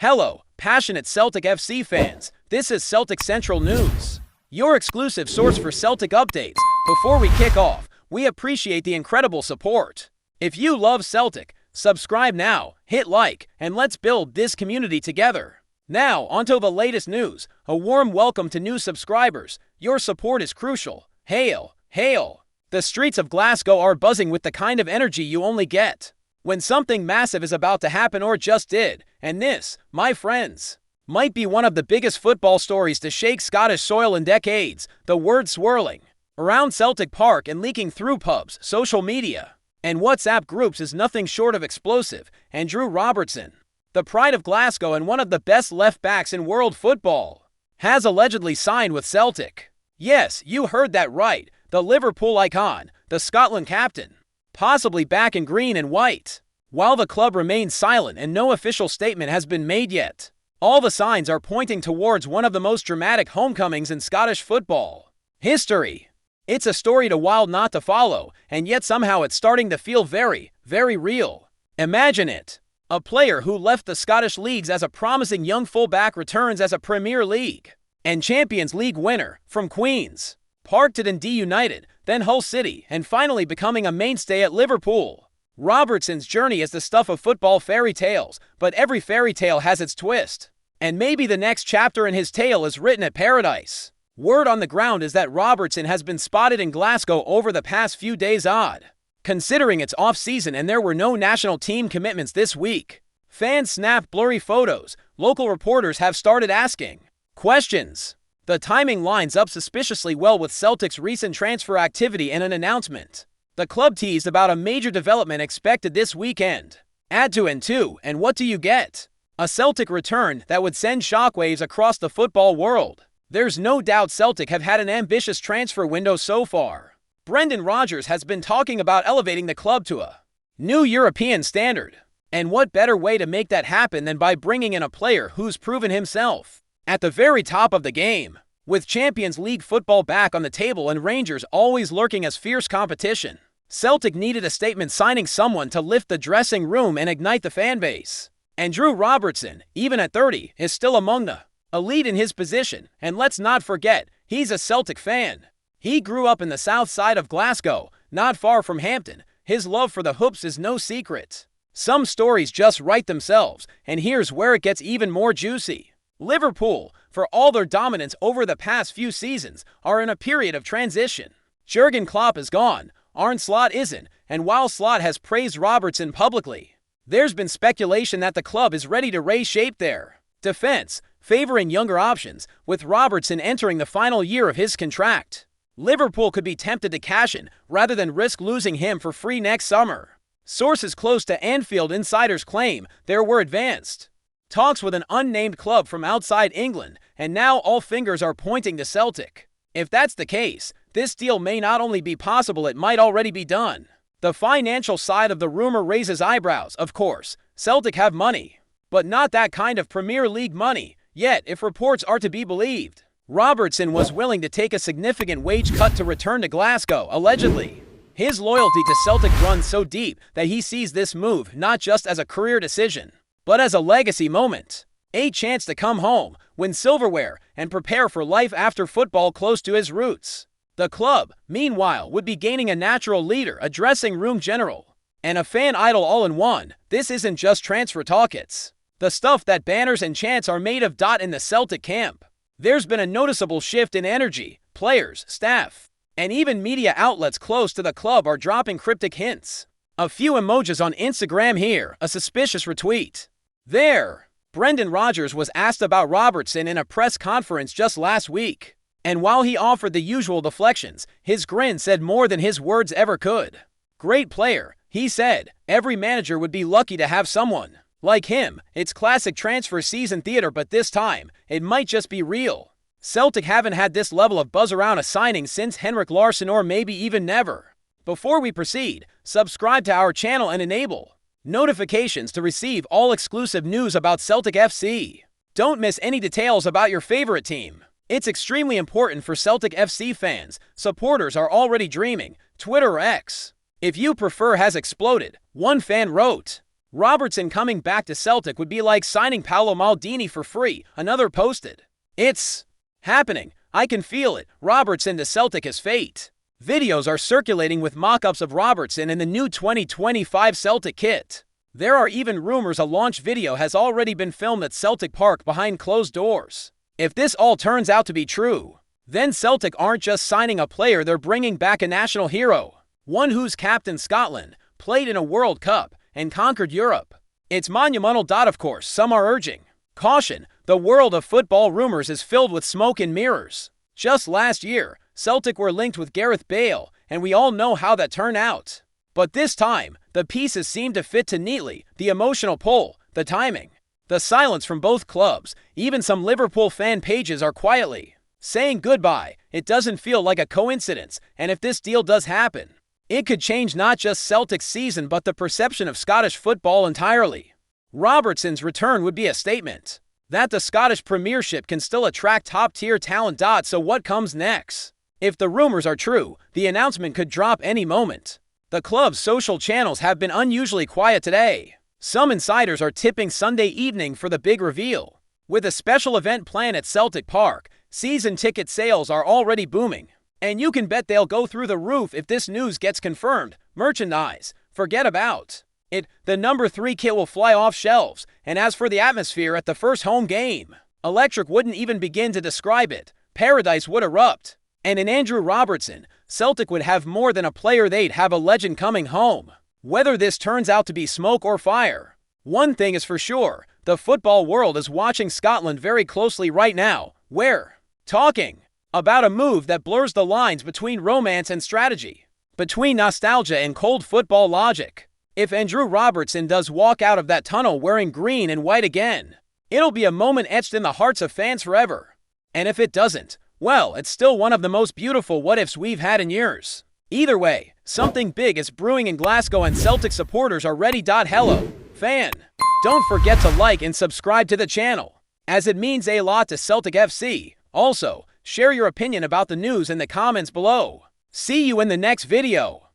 Hello, passionate Celtic FC fans. This is Celtic Central News, your exclusive source for Celtic updates. Before we kick off, we appreciate the incredible support. If you love Celtic, subscribe now, hit like, and let's build this community together. Now, onto the latest news. A warm welcome to new subscribers. Your support is crucial. Hail, hail. The streets of Glasgow are buzzing with the kind of energy you only get when something massive is about to happen or just did. And this, my friends, might be one of the biggest football stories to shake Scottish soil in decades. The word swirling around Celtic Park and leaking through pubs, social media, and WhatsApp groups is nothing short of explosive. Andy Robertson, the pride of Glasgow and one of the best left-backs in world football, has allegedly signed with Celtic. Yes, you heard that right. The Liverpool icon, the Scotland captain, possibly back in green and white. While the club remains silent and no official statement has been made yet, all the signs are pointing towards one of the most dramatic homecomings in Scottish football history. It's a story too wild not to follow, and yet somehow it's starting to feel very, very real. Imagine it. A player who left the Scottish leagues as a promising young fullback returns as a Premier League and Champions League winner from Queens Park to Dundee United, then Hull City, and finally becoming a mainstay at Liverpool. Robertson's journey is the stuff of football fairy tales, but every fairy tale has its twist. And maybe the next chapter in his tale is written at paradise. Word on the ground is that Robertson has been spotted in Glasgow over the past few days, odd considering it's off-season and there were no national team commitments this week. Fans snap blurry photos. Local reporters have started asking questions. The timing lines up suspiciously well with Celtic's recent transfer activity and an announcement. The club teased about a major development expected this weekend. Add 2 and 2, and what do you get? A Celtic return that would send shockwaves across the football world. There's no doubt Celtic have had an ambitious transfer window so far. Brendan Rodgers has been talking about elevating the club to a new European standard. And what better way to make that happen than by bringing in a player who's proven himself at the very top of the game? With Champions League football back on the table and Rangers always lurking as fierce competition, Celtic needed a statement signing someone to lift the dressing room and ignite the fanbase. Andy Robertson, even at 30, is still among the elite in his position, and let's not forget, he's a Celtic fan. He grew up in the south side of Glasgow, not far from Hampton. His love for the hoops is no secret. Some stories just write themselves, and here's where it gets even more juicy. Liverpool, for all their dominance over the past few seasons, are in a period of transition. Jurgen Klopp is gone, Arne Slot isn't, and while Slot has praised Robertson publicly, there's been speculation that the club is ready to reshape their defense, favoring younger options, with Robertson entering the final year of his contract. Liverpool could be tempted to cash in rather than risk losing him for free next summer. Sources close to Anfield insiders claim there were advanced talks with an unnamed club from outside England, and now all fingers are pointing to Celtic. If that's the case, this deal may not only be possible, it might already be done. The financial side of the rumor raises eyebrows, of course. Celtic have money, but not that kind of Premier League money. Yet, if reports are to be believed, Robertson was willing to take a significant wage cut to return to Glasgow, allegedly. His loyalty to Celtic runs so deep that he sees this move not just as a career decision, but as a legacy moment. A chance to come home, win silverware, and prepare for life after football close to his roots. The club, meanwhile, would be gaining a natural leader, a dressing room general, and a fan idol all in one. This isn't just transfer talk, it's the stuff that banners and chants are made of. In the Celtic camp, there's been a noticeable shift in energy. Players, staff, and even media outlets close to the club are dropping cryptic hints. A few emojis on Instagram here, a suspicious retweet there. Brendan Rodgers was asked about Robertson in a press conference just last week, and while he offered the usual deflections, his grin said more than his words ever could. Great player, he said. Every manager would be lucky to have someone like him. It's classic transfer season theater, but this time, it might just be real. Celtic haven't had this level of buzz around a signing since Henrik Larsson, or maybe even never. Before we proceed, subscribe to our channel and enable notifications to receive all exclusive news about Celtic FC. Don't miss any details about your favorite team. It's extremely important for Celtic FC fans. Supporters are already dreaming. Twitter or X, if you prefer, has exploded. One fan wrote, Robertson coming back to Celtic would be like signing Paolo Maldini for free, another posted. It's happening. I can feel it. Robertson to Celtic is fate. Videos are circulating with mock-ups of Robertson in the new 2025 Celtic kit. There are even rumors a launch video has already been filmed at Celtic Park behind closed doors. If this all turns out to be true, then Celtic aren't just signing a player, they're bringing back a national hero. One whose captain Scotland played in a World Cup and conquered Europe. It's monumental. Of course, some are urging caution. The world of football rumors is filled with smoke and mirrors. Just last year, Celtic were linked with Gareth Bale, and we all know how that turned out. But this time, the pieces seem to fit too neatly. The emotional pull, the timing, the silence from both clubs. Even some Liverpool fan pages are quietly saying goodbye. It doesn't feel like a coincidence, and if this deal does happen, it could change not just Celtic's season but the perception of Scottish football entirely. Robertson's return would be a statement that the Scottish Premiership can still attract top-tier talent. So what comes next? If the rumors are true, the announcement could drop any moment. The club's social channels have been unusually quiet today. Some insiders are tipping Sunday evening for the big reveal. With a special event planned at Celtic Park, season ticket sales are already booming. And you can bet they'll go through the roof if this news gets confirmed. Merchandise, forget about it. The number 3 kit will fly off shelves. And as for the atmosphere at the first home game, electric wouldn't even begin to describe it. Paradise would erupt. And in Andrew Robertson, Celtic would have more than a player, they'd have a legend coming home. Whether this turns out to be smoke or fire, one thing is for sure, the football world is watching Scotland very closely right now. We're talking about a move that blurs the lines between romance and strategy, between nostalgia and cold football logic. If Andrew Robertson does walk out of that tunnel wearing green and white again, it'll be a moment etched in the hearts of fans forever. And if it doesn't, well, it's still one of the most beautiful what-ifs we've had in years. Either way, something big is brewing in Glasgow and Celtic supporters are ready. Hello, fan. Don't forget to like and subscribe to the channel, as it means a lot to Celtic FC. Also, share your opinion about the news in the comments below. See you in the next video.